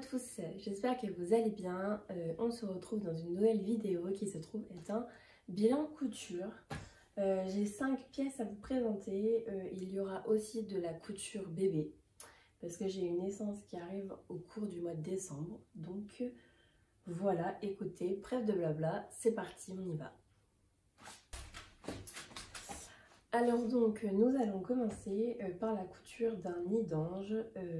tous, j'espère que vous allez bien. On se retrouve dans une nouvelle vidéo qui se trouve être un bilan couture. J'ai 5 pièces à vous présenter. Il y aura aussi de la couture bébé parce que j'ai une naissance qui arrive au cours du mois de décembre. Donc voilà, écoutez, trêve de blabla, c'est parti, on y va. Alors donc nous allons commencer par la couture d'un nid d'ange.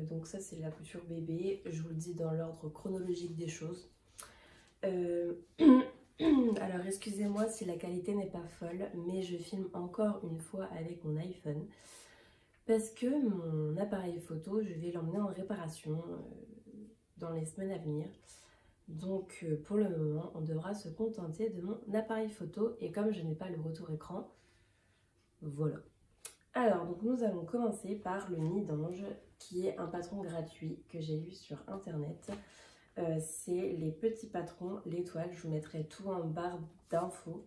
Donc ça c'est la couture bébé, je vous le dis dans l'ordre chronologique des choses. Alors excusez-moi si la qualité n'est pas folle, mais je filme encore une fois avec mon iPhone parce que mon appareil photo, je vais l'emmener en réparation dans les semaines à venir. Donc pour le moment, on devra se contenter de mon appareil photo et comme je n'ai pas le retour écran, voilà. Alors, donc nous allons commencer par le nid d'ange, qui est un patron gratuit que j'ai lu sur internet. C'est les petits patrons, l'étoile, je vous mettrai tout en barre d'infos.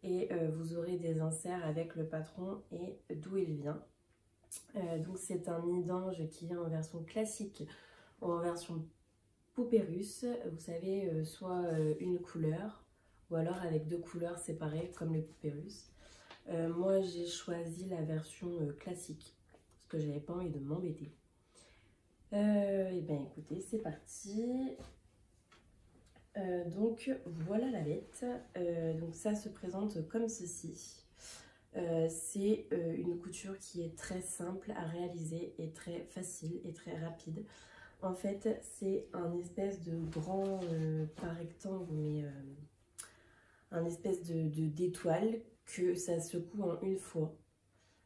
Et vous aurez des inserts avec le patron et d'où il vient. Donc c'est un nid d'ange qui est en version classique ou en version poupée russe. Vous savez, soit une couleur ou alors avec 2 couleurs séparées comme les poupées russes. Moi j'ai choisi la version classique parce que j'avais pas envie de m'embêter. Et bien écoutez, c'est parti. Donc voilà la bête. Donc ça se présente comme ceci. C'est une couture qui est très simple à réaliser et très facile et très rapide. En fait c'est un espèce de grand, pas rectangle mais un espèce d'étoile que ça secoue en une fois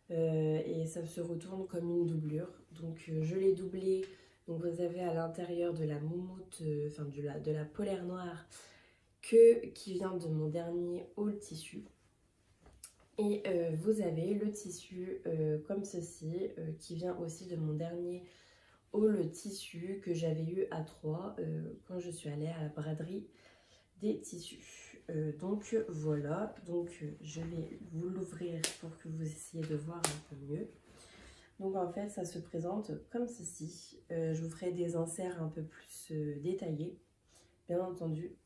et ça se retourne comme une doublure. Donc je l'ai doublé. Donc vous avez à l'intérieur de la moumoute, enfin de la polaire noire qui vient de mon dernier haul tissu. Et vous avez le tissu comme ceci qui vient aussi de mon dernier haul tissu que j'avais eu à Troyes quand je suis allée à la braderie des tissus. Donc voilà, donc je vais vous l'ouvrir pour que vous essayiez de voir un peu mieux. Donc en fait ça se présente comme ceci. Je vous ferai des inserts un peu plus détaillés, bien entendu.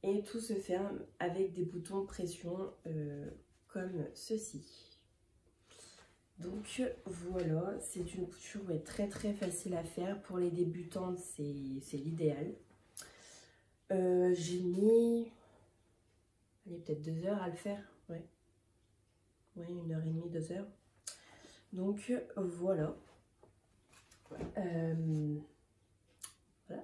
Et tout se ferme avec des boutons pression comme ceci. Donc voilà, c'est une couture très facile à faire. Pour les débutantes, c'est l'idéal. J'ai mis peut-être 2 heures à le faire, ouais, 1h30, 2 heures. Donc voilà. Voilà.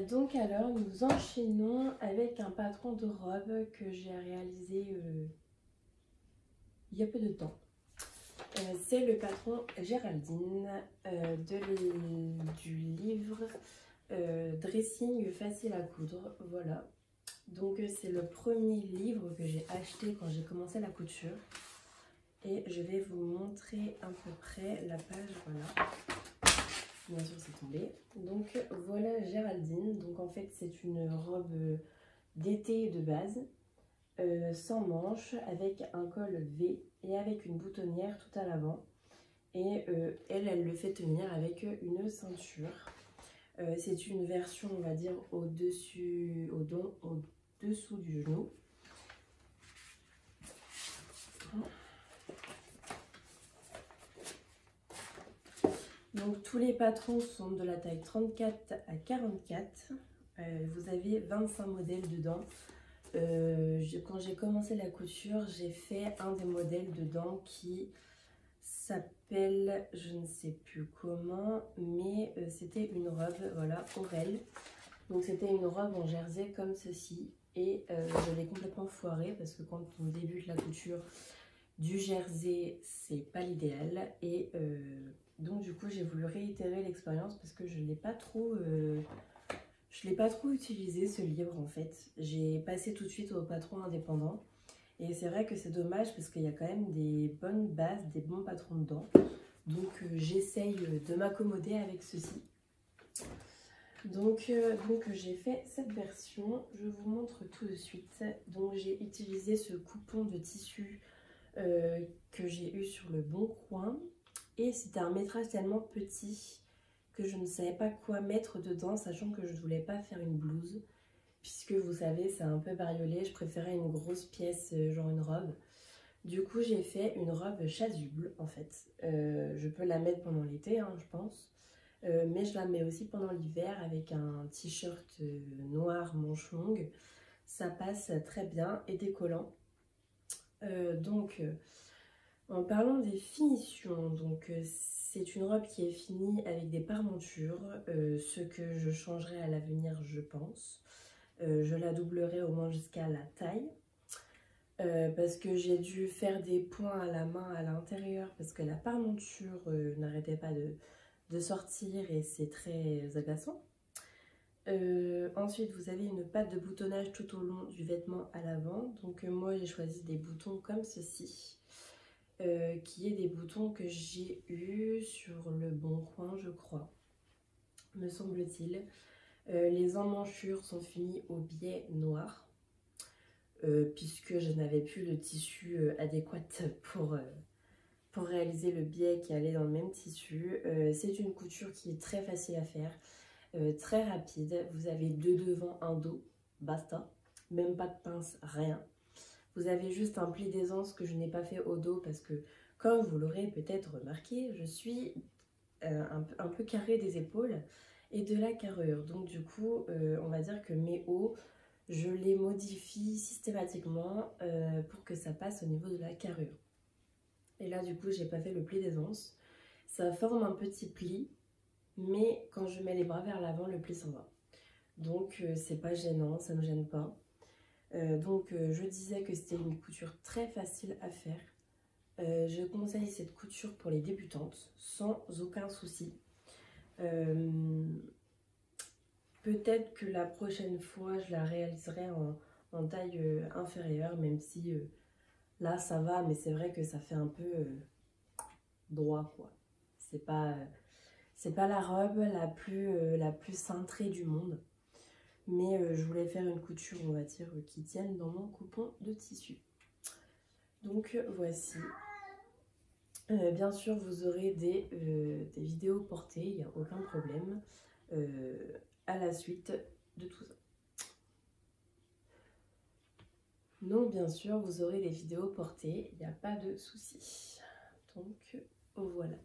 Donc alors nous enchaînons avec un patron de robe que j'ai réalisé il y a peu de temps. C'est le patron Géraldine du livre Dressing facile à coudre. Voilà. Donc c'est le premier livre que j'ai acheté quand j'ai commencé la couture. Et je vais vous montrer à peu près la page. Voilà. Bien sûr c'est tombé. Donc voilà Géraldine. Donc en fait c'est une robe d'été de base. Sans manches, avec un col V et avec une boutonnière tout à l'avant. Et elle le fait tenir avec une ceinture. C'est une version, on va dire, au-dessous du genou. Donc tous les patrons sont de la taille 34 à 44. Vous avez 25 modèles dedans. Quand j'ai commencé la couture, j'ai fait un des modèles dedans qui s'appelle, je ne sais plus comment, mais c'était une robe, voilà, Aurel. Donc c'était une robe en jersey comme ceci et je l'ai complètement foirée parce que quand on débute la couture, du jersey c'est pas l'idéal et donc du coup j'ai voulu réitérer l'expérience parce que je l'ai pas trop utilisé ce livre en fait. J'ai passé tout de suite au patron indépendant. Et c'est vrai que c'est dommage parce qu'il y a quand même des bonnes bases, des bons patrons dedans. Donc j'essaye de m'accommoder avec ceci. Donc j'ai fait cette version. Je vous montre tout de suite. Donc j'ai utilisé ce coupon de tissu que j'ai eu sur le Bon Coin. Et c'était un métrage tellement petit que je ne savais pas quoi mettre dedans, sachant que je ne voulais pas faire une blouse. Puisque vous savez, c'est un peu bariolé, je préférais une grosse pièce, genre une robe. Du coup, j'ai fait une robe chasuble, en fait. Je peux la mettre pendant l'été, hein, je pense. Mais je la mets aussi pendant l'hiver avec un t-shirt noir manche longue. Ça passe très bien et décollant. En parlant des finitions, c'est une robe qui est finie avec des parmentures, ce que je changerai à l'avenir, je pense. Je la doublerai au moins jusqu'à la taille. Parce que j'ai dû faire des points à la main à l'intérieur parce que la parmenture n'arrêtait pas de sortir et c'est très agaçant. Ensuite, vous avez une patte de boutonnage tout au long du vêtement à l'avant. Donc moi, j'ai choisi des boutons comme ceci, qui est des boutons que j'ai eu sur le Bon Coin, je crois, me semble-t-il. Les emmanchures sont finies au biais noir. Puisque je n'avais plus le tissu adéquat pour réaliser le biais qui allait dans le même tissu. C'est une couture qui est très facile à faire, très rapide. Vous avez 2 devant, un dos, basta. Même pas de pince, rien. Vous avez juste un pli d'aisance que je n'ai pas fait au dos parce que, comme vous l'aurez peut-être remarqué, je suis un peu carrée des épaules et de la carrure. Donc du coup, on va dire que mes hauts, je les modifie systématiquement pour que ça passe au niveau de la carrure. Et là, du coup, j'ai pas fait le pli d'aisance. Ça forme un petit pli, mais quand je mets les bras vers l'avant, le pli s'en va. Donc, c'est pas gênant, ça me gêne pas. Je disais que c'était une couture très facile à faire. Je conseille cette couture pour les débutantes, sans aucun souci. Peut-être que la prochaine fois, je la réaliserai en taille inférieure, même si là, ça va, mais c'est vrai que ça fait un peu droit, quoi. C'est pas la robe la plus cintrée du monde. Mais je voulais faire une couture, on va dire, qui tienne dans mon coupon de tissu. Donc, voici. Bien sûr, vous aurez des vidéos portées, il n'y a aucun problème. À la suite de tout ça. Donc bien sûr vous aurez les vidéos portées, il n'y a pas de souci. Donc voilà.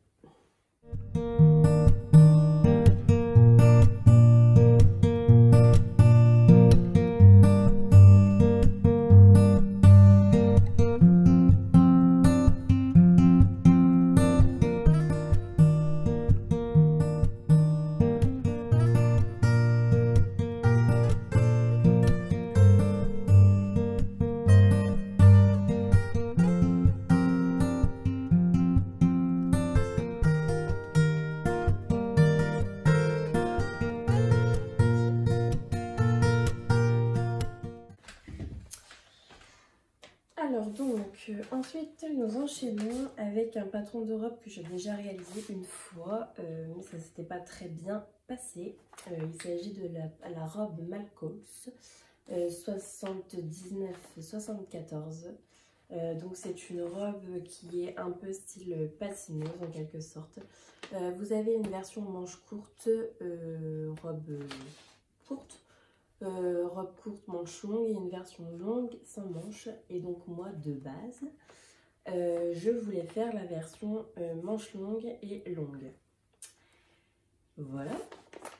Ensuite nous enchaînons avec un patron de robe que j'ai déjà réalisé une fois, mais ça s'était pas très bien passé. Il s'agit de la robe Malcols 79-74. Donc c'est une robe qui est un peu style patineuse en quelque sorte. Vous avez une version manche courte, robe courte. Robe courte manche longue et une version longue sans manche. Et donc moi de base je voulais faire la version manche longue et longue. Voilà.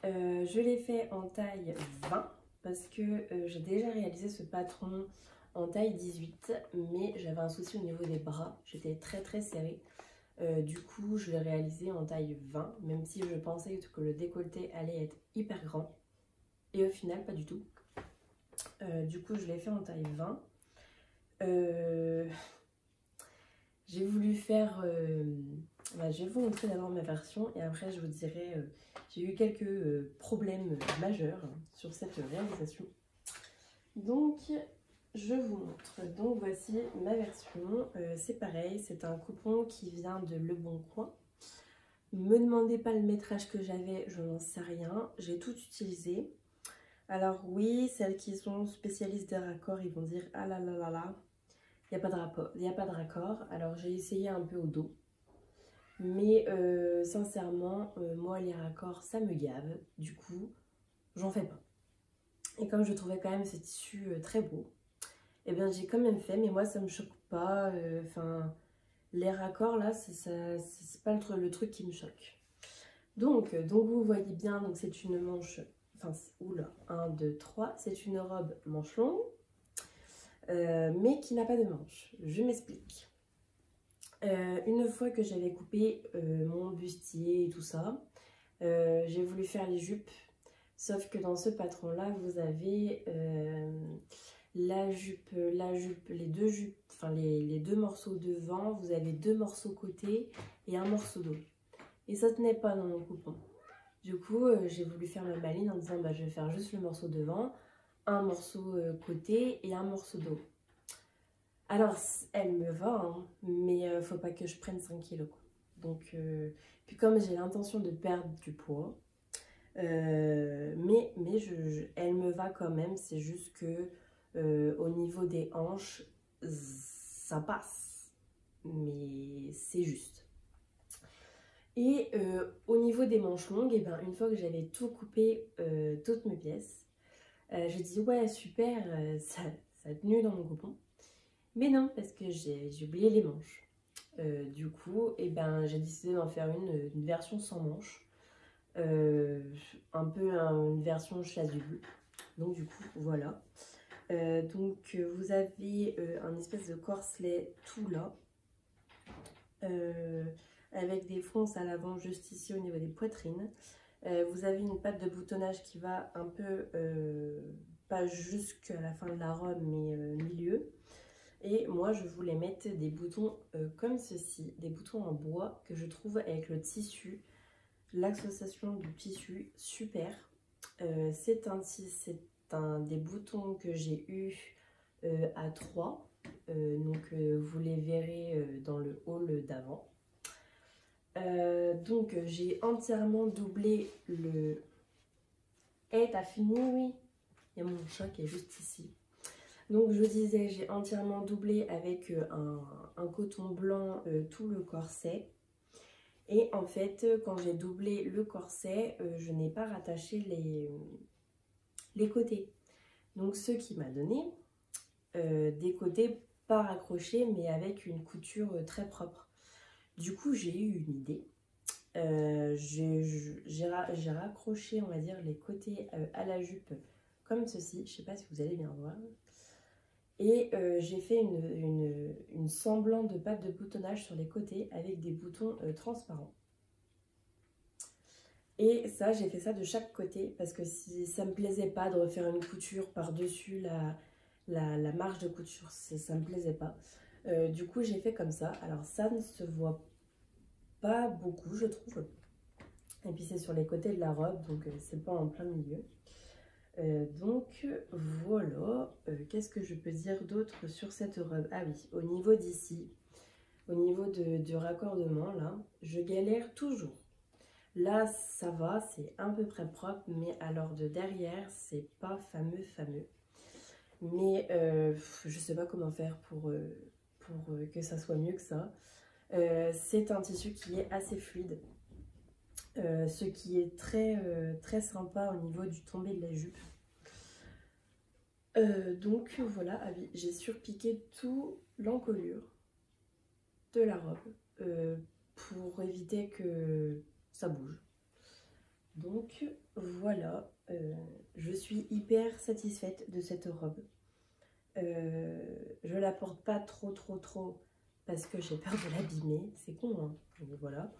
Je l'ai fait en taille 20 parce que j'ai déjà réalisé ce patron en taille 18, mais j'avais un souci au niveau des bras, j'étais très serrée. Du coup je l'ai réalisé en taille 20, même si je pensais que le décolleté allait être hyper grand. Et au final, pas du tout. Du coup, je l'ai fait en taille 20. J'ai voulu faire... je vais vous montrer d'abord ma version et après je vous dirai... j'ai eu quelques problèmes majeurs sur cette réalisation. Donc, je vous montre. Donc, voici ma version. C'est pareil, c'est un coupon qui vient de Le Bon Coin. Me demandez pas le métrage que j'avais, je n'en sais rien. J'ai tout utilisé. Alors oui, celles qui sont spécialistes des raccords, ils vont dire « Ah là là là là, il n'y a pas de raccord. » Alors j'ai essayé un peu au dos. Mais sincèrement, moi les raccords ça me gave, du coup j'en fais pas. Et comme je trouvais quand même ce tissu très beau, et bien j'ai quand même fait, mais moi ça me choque pas. Enfin, les raccords là, c'est pas le truc qui me choque. Donc vous voyez bien, donc c'est une manche, enfin, oula, 1, 2, 3, c'est une robe manche longue, mais qui n'a pas de manche. Je m'explique. Une fois que j'avais coupé mon bustier et tout ça, j'ai voulu faire les jupes, sauf que dans ce patron-là, vous avez la jupe, les deux jupes, enfin les deux morceaux devant, vous avez 2 morceaux côté et un morceau dos. Et ça tenait pas dans mon coupon. Du coup, j'ai voulu faire ma maline en disant bah, je vais faire juste le morceau devant, un morceau côté et un morceau dos. Alors, elle me va, hein, mais faut pas que je prenne 5 kilos. Quoi. Donc, puis comme j'ai l'intention de perdre du poids, mais elle me va quand même, c'est juste que au niveau des hanches, ça passe, mais c'est juste. Et au niveau des manches longues, et ben, une fois que j'avais tout coupé, toutes mes pièces, j'ai dit ouais super, ça a tenu dans mon coupon. Mais non, parce que j'ai oublié les manches. Du coup, et ben, j'ai décidé d'en faire une version sans manches. Un peu une version chasuble. Donc du coup, voilà. Donc vous avez un espèce de corselet tout là. Avec des fronces à l'avant juste ici au niveau des poitrines. Vous avez une patte de boutonnage qui va un peu, pas jusqu'à la fin de la robe, mais milieu. Et moi, je voulais mettre des boutons comme ceci, des boutons en bois que je trouve avec le tissu, l'association du tissu, super. C'est des boutons que j'ai eu à 3. Donc, vous les verrez dans le haul d'avant. Donc, j'ai entièrement doublé le... Eh, t'as fini? Oui. Il y a mon chat qui est juste ici. Donc je disais, j'ai entièrement doublé avec un coton blanc tout le corset. Et en fait, quand j'ai doublé le corset, je n'ai pas rattaché les côtés. Donc ce qui m'a donné des côtés pas raccrochés, mais avec une couture très propre. Du coup, j'ai eu une idée. J'ai raccroché, on va dire, les côtés à la jupe comme ceci. Je ne sais pas si vous allez bien voir. Et j'ai fait une semblant de patte de boutonnage sur les côtés avec des boutons transparents. Et ça, j'ai fait ça de chaque côté parce que si ça me plaisait pas de refaire une couture par-dessus la marge de couture, ça me plaisait pas. Du coup, j'ai fait comme ça. Alors ça ne se voit pas beaucoup, je trouve. Et puis c'est sur les côtés de la robe, donc c'est pas en plein milieu. Donc voilà, qu'est-ce que je peux dire d'autre sur cette robe? Ah oui, au niveau d'ici, au niveau du raccordement là, je galère toujours. Là ça va, c'est à peu près propre, mais alors de derrière c'est pas fameux. Mais je sais pas comment faire pour que ça soit mieux que ça. C'est un tissu qui est assez fluide. Ce qui est très sympa au niveau du tombé de la jupe. Donc voilà, j'ai surpiqué tout l'encolure de la robe pour éviter que ça bouge. Donc voilà, je suis hyper satisfaite de cette robe. Je la porte pas trop parce que j'ai peur de l'abîmer, c'est con hein, mais voilà.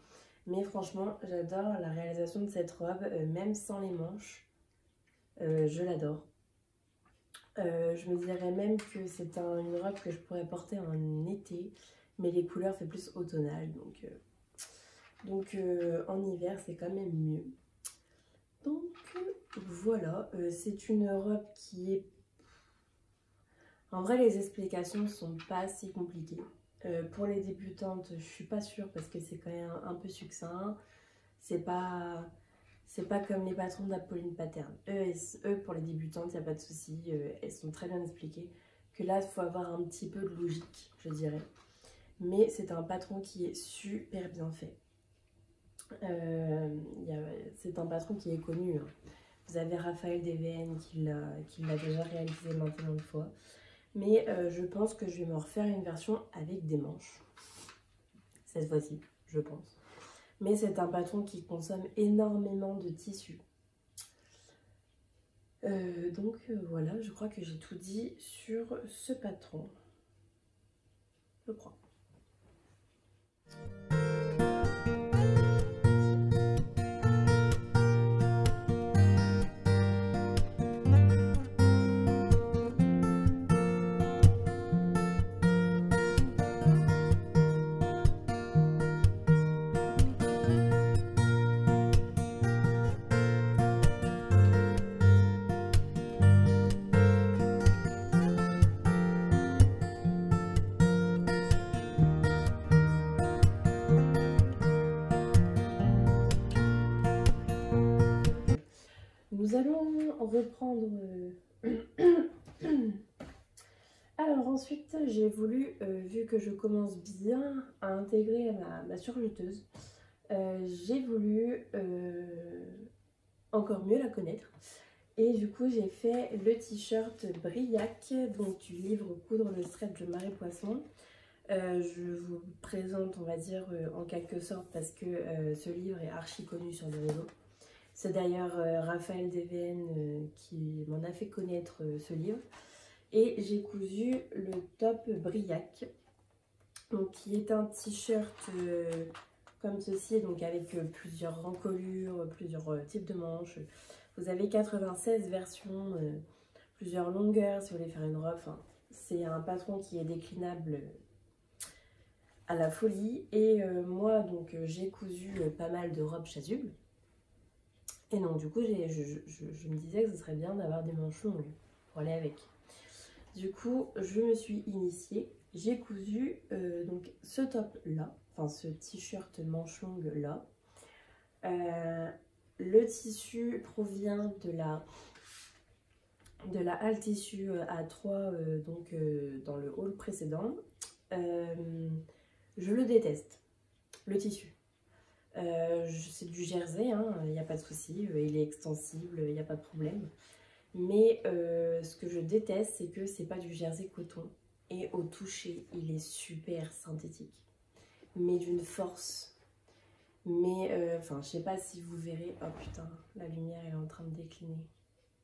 Mais franchement, j'adore la réalisation de cette robe, même sans les manches, je l'adore. Je me dirais même que c'est une robe que je pourrais porter en été, mais les couleurs fait plus automnal, donc en hiver c'est quand même mieux. Donc voilà, c'est une robe qui est... En vrai les explications sont pas si compliquées. Pour les débutantes, je suis pas sûre parce que c'est quand même un peu succinct. C'est pas comme les patrons d'Apolline Pattern. Eux, pour les débutantes, il n'y a pas de souci. Elles sont très bien expliquées. Que là, il faut avoir un petit peu de logique, je dirais. Mais c'est un patron qui est super bien fait. C'est un patron qui est connu, hein. Vous avez Raphaël DVN qui l'a déjà réalisé maintes de fois. Mais je pense que je vais me refaire une version avec des manches. Cette fois-ci, je pense. Mais c'est un patron qui consomme énormément de tissu. Voilà, je crois que j'ai tout dit sur ce patron. Je crois. Nous allons reprendre... Alors ensuite, j'ai voulu, vu que je commence bien à intégrer ma surjeteuse, j'ai voulu encore mieux la connaître. Et du coup, j'ai fait le t-shirt Briac, donc du livre Coudre le stretch de Marie Poisson. Je vous présente, on va dire, en quelque sorte, parce que ce livre est archi connu sur les réseaux. C'est d'ailleurs Raphaël DVN qui m'en a fait connaître ce livre. Et j'ai cousu le top Briac, donc qui est un t-shirt comme ceci, donc avec plusieurs rencolures, plusieurs types de manches. Vous avez 96 versions, plusieurs longueurs si vous voulez faire une robe. Enfin, c'est un patron qui est déclinable à la folie. Et moi, donc, j'ai cousu pas mal de robes chasubles. Et donc, du coup, je me disais que ce serait bien d'avoir des manches longues pour aller avec. Du coup, je me suis initiée. J'ai cousu donc ce top là, enfin ce t-shirt manche longue là. Le tissu provient de la halle tissu A3 donc dans le haul précédent. Je le déteste, le tissu. C'est du jersey, hein, il n'y a pas de souci, il est extensible, il n'y a pas de problème. Mais ce que je déteste, c'est que c'est pas du jersey coton. Et au toucher, il est super synthétique. Mais d'une force. Mais, enfin, je sais pas si vous verrez. Oh putain, la lumière elle est en train de décliner.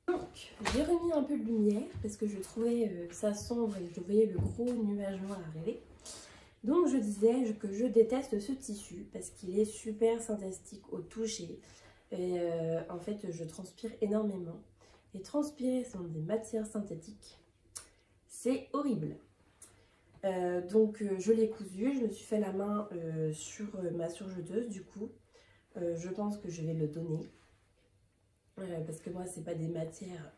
Donc, j'ai remis un peu de lumière parce que je trouvais ça sombre et je voyais le gros nuage noir arriver. Donc, je disais que je déteste ce tissu parce qu'il est super synthétique au toucher. Et en fait, je transpire énormément. Et transpirer sur des matières synthétiques, c'est horrible. Donc je l'ai cousu, je me suis fait la main sur ma surjeteuse du coup. Je pense que je vais le donner. Parce que moi c'est pas des matières,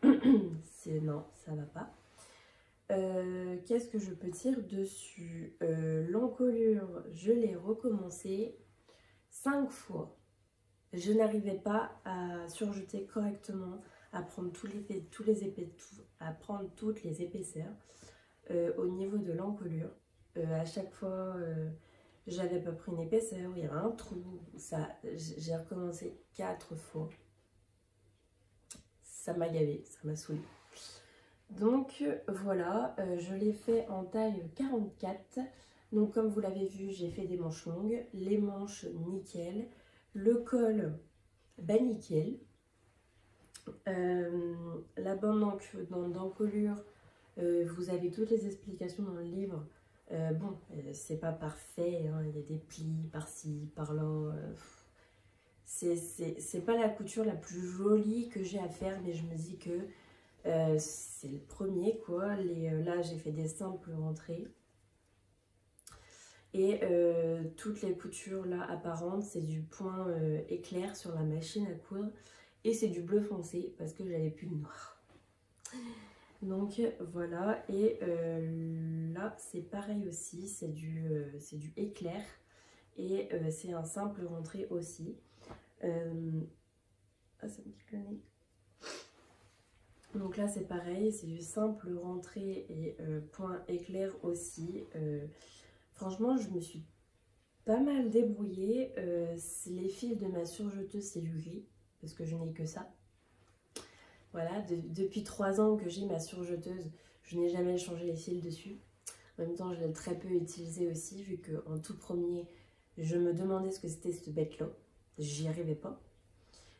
non, ça va pas. Qu'est-ce que je peux dire dessus? L'encolure, je l'ai recommencé 5 fois. Je n'arrivais pas à surjeter correctement, à prendre toutes les épaisseurs au niveau de l'encolure. À chaque fois, j'avais pas pris une épaisseur, il y avait un trou. J'ai recommencé 4 fois. Ça m'a gavé, ça m'a saoulé. Donc voilà, je l'ai fait en taille 44. Donc comme vous l'avez vu, j'ai fait des manches longues, les manches nickel, le col bah nickel. La bande d'encolure, vous avez toutes les explications dans le livre. Bon, c'est pas parfait, hein, il y a des plis par-ci, par-là. C'est pas la couture la plus jolie que j'ai à faire, mais je me dis que c'est le premier quoi. Là, j'ai fait des simples rentrées. Et toutes les coutures là apparentes, c'est du point éclair sur la machine à coudre. Et c'est du bleu foncé parce que j'avais plus de noir. Donc voilà, et là c'est pareil aussi, c'est du éclair. Et c'est un simple rentré aussi. Ah, ça me pique le nez. Donc là c'est pareil, c'est du simple rentré et point éclair aussi. Franchement, je me suis pas mal débrouillée. Les fils de ma surjeteuse, c'est du gris, parce que je n'ai que ça. Voilà, depuis 3 ans que j'ai ma surjeteuse, je n'ai jamais changé les fils dessus. En même temps, je l'ai très peu utilisé aussi, vu qu'en tout premier, je me demandais ce que c'était cette bête-là. J'y arrivais pas.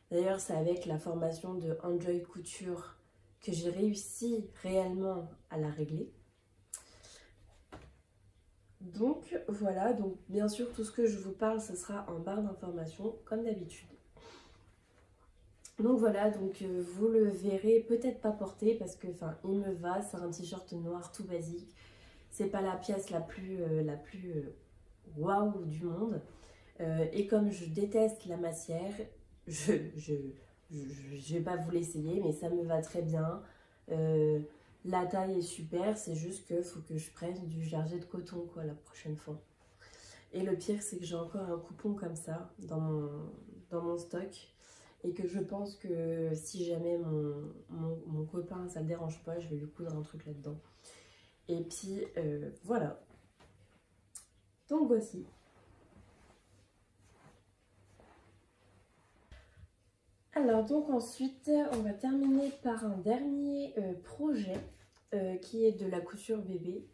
D'ailleurs, c'est avec la formation de Enjoy Couture que j'ai réussi réellement à la régler. Donc voilà, donc bien sûr tout ce que je vous parle, ce sera en barre d'informations comme d'habitude. Donc voilà, donc vous le verrez peut-être pas porter parce que il me va, c'est un t-shirt noir tout basique. C'est pas la pièce la plus waouh du monde. Et comme je déteste la matière, je vais pas vous l'essayer, mais ça me va très bien. La taille est super, c'est juste qu'il faut que je prenne du jersey de coton quoi la prochaine fois. Et le pire, c'est que j'ai encore un coupon comme ça dans mon stock. Et que je pense que si jamais mon copain, ça le dérange pas, je vais lui coudre un truc là-dedans. Et puis, voilà. Donc voici. Alors, donc ensuite, on va terminer par un dernier projet qui est de la couture bébé.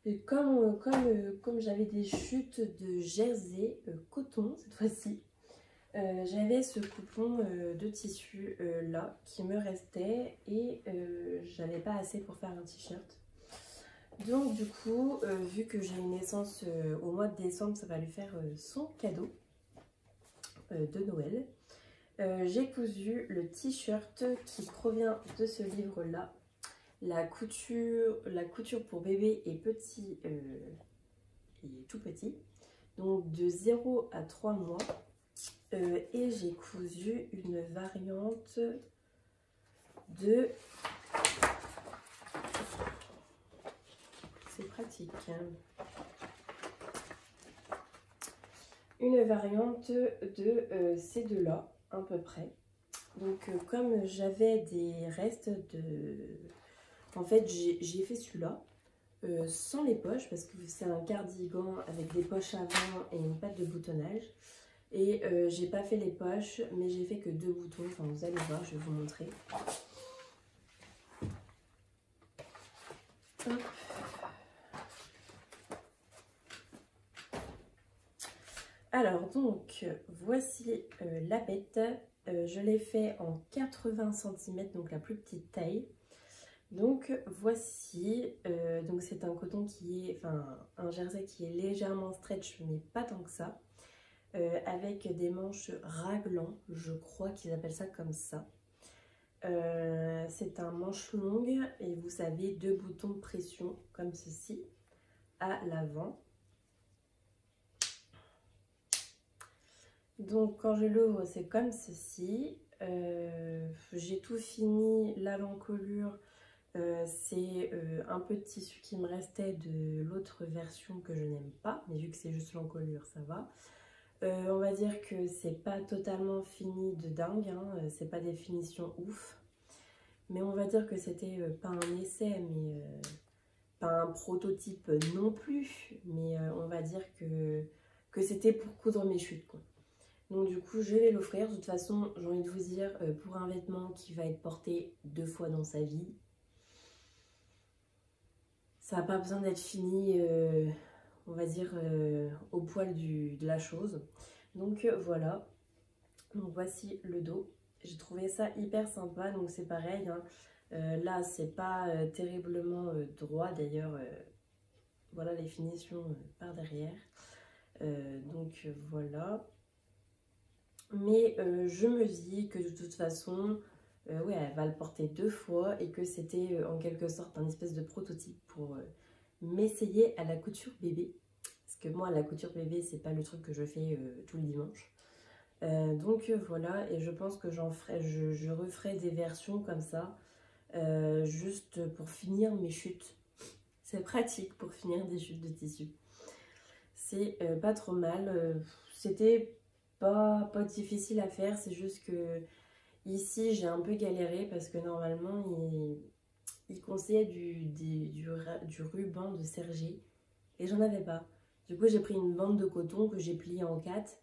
Et comme j'avais des chutes de jersey coton cette fois-ci, j'avais ce coupon de tissu là qui me restait et j'avais pas assez pour faire un t-shirt. Donc du coup, vu que j'ai une naissance au mois de décembre, ça va lui faire son cadeau de Noël. J'ai cousu le t-shirt qui provient de ce livre là. La couture pour bébé et petit et tout petit. Donc de 0 à 3 mois. Et j'ai cousu une variante de... C'est pratique. Hein. Une variante de ces deux-là, à peu près. Donc comme j'avais des restes de... En fait, j'ai fait celui-là sans les poches parce que c'est un cardigan avec des poches avant et une patte de boutonnage. Et j'ai pas fait les poches, mais j'ai fait que 2 boutons. Enfin, vous allez voir, je vais vous montrer. Hop. Alors, donc, voici la bête. Je l'ai fait en 80 cm, donc la plus petite taille. Donc, voici. Donc, c'est un coton qui est... Enfin, un jersey qui est légèrement stretch, mais pas tant que ça. Avec des manches raglan, je crois qu'ils appellent ça comme ça. C'est un manche longue et vous savez 2 boutons de pression comme ceci à l'avant. Donc quand je l'ouvre c'est comme ceci. J'ai tout fini, là l'encolure c'est un peu de tissu qui me restait de l'autre version que je n'aime pas, mais vu que c'est juste l'encolure ça va. On va dire que c'est pas totalement fini de dingue, hein, c'est pas des finitions ouf. Mais on va dire que c'était pas un essai, mais pas un prototype non plus. Mais on va dire que c'était pour coudre mes chutes, quoi. Donc du coup, je vais l'offrir. De toute façon, j'ai envie de vous dire, pour un vêtement qui va être porté 2 fois dans sa vie, ça n'a pas besoin d'être fini... on va dire au poil de la chose. Donc voilà, donc voici le dos. J'ai trouvé ça hyper sympa, donc c'est pareil, hein. Là c'est pas terriblement droit d'ailleurs, voilà les finitions par derrière. Donc voilà, mais je me dis que de toute façon ouais, elle va le porter 2 fois et que c'était en quelque sorte un espèce de prototype pour m'essayer à la couture bébé. Parce que moi, la couture bébé, c'est pas le truc que je fais tout le dimanche. Donc voilà, et je pense que je referai des versions comme ça, juste pour finir mes chutes. C'est pratique pour finir des chutes de tissu. C'est pas trop mal. C'était pas difficile à faire, c'est juste que ici, j'ai un peu galéré parce que normalement, il conseillait du ruban de serger et j'en avais pas. Du coup j'ai pris une bande de coton que j'ai pliée en 4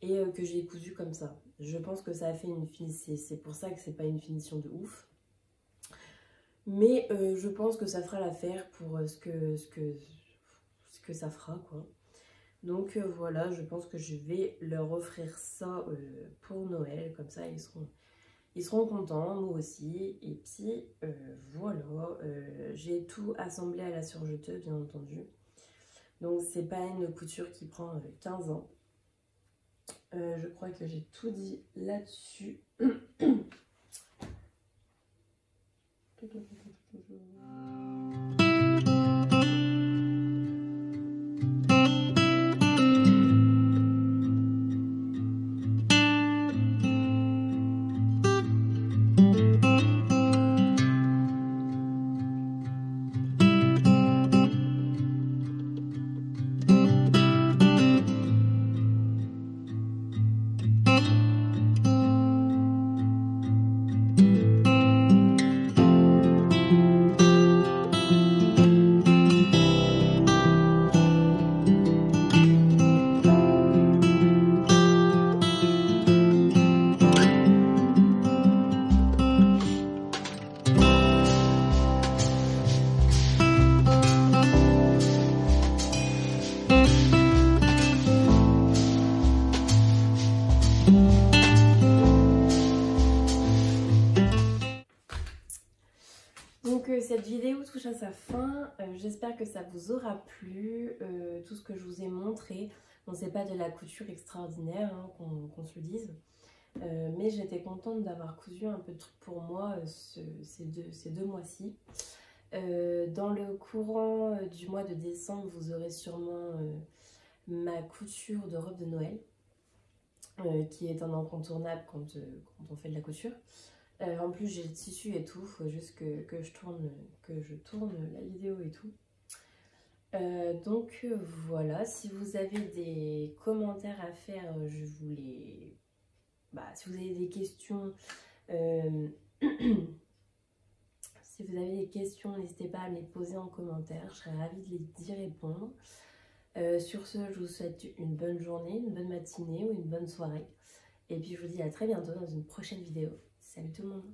et que j'ai cousu comme ça. Je pense que ça a fait une finition, c'est pour ça que c'est pas une finition de ouf. Mais je pense que ça fera l'affaire pour ce que ça fera quoi. Donc voilà, je pense que je vais leur offrir ça pour Noël, comme ça ils seront contents, moi aussi. Et puis voilà, j'ai tout assemblé à la surjeteuse bien entendu. Donc c'est pas une couture qui prend 15 ans. Je crois que j'ai tout dit là-dessus. Donc cette vidéo touche à sa fin, j'espère que ça vous aura plu, tout ce que je vous ai montré. Bon, c'est pas de la couture extraordinaire, hein, qu'on se le dise, mais j'étais contente d'avoir cousu un peu de trucs pour moi ces deux mois-ci. Dans le courant du mois de décembre, vous aurez sûrement ma couture de robe de Noël, qui est un incontournable quand on fait de la couture. En plus j'ai le tissu et tout, il faut juste que je tourne la vidéo et tout. Donc voilà, si vous avez des commentaires à faire, je vous les... si vous avez des questions, si vous avez des questions, n'hésitez pas à me les poser en commentaire, je serais ravie d'y répondre. Sur ce, je vous souhaite une bonne journée, une bonne matinée ou une bonne soirée. Et puis je vous dis à très bientôt dans une prochaine vidéo. Salut tout le monde!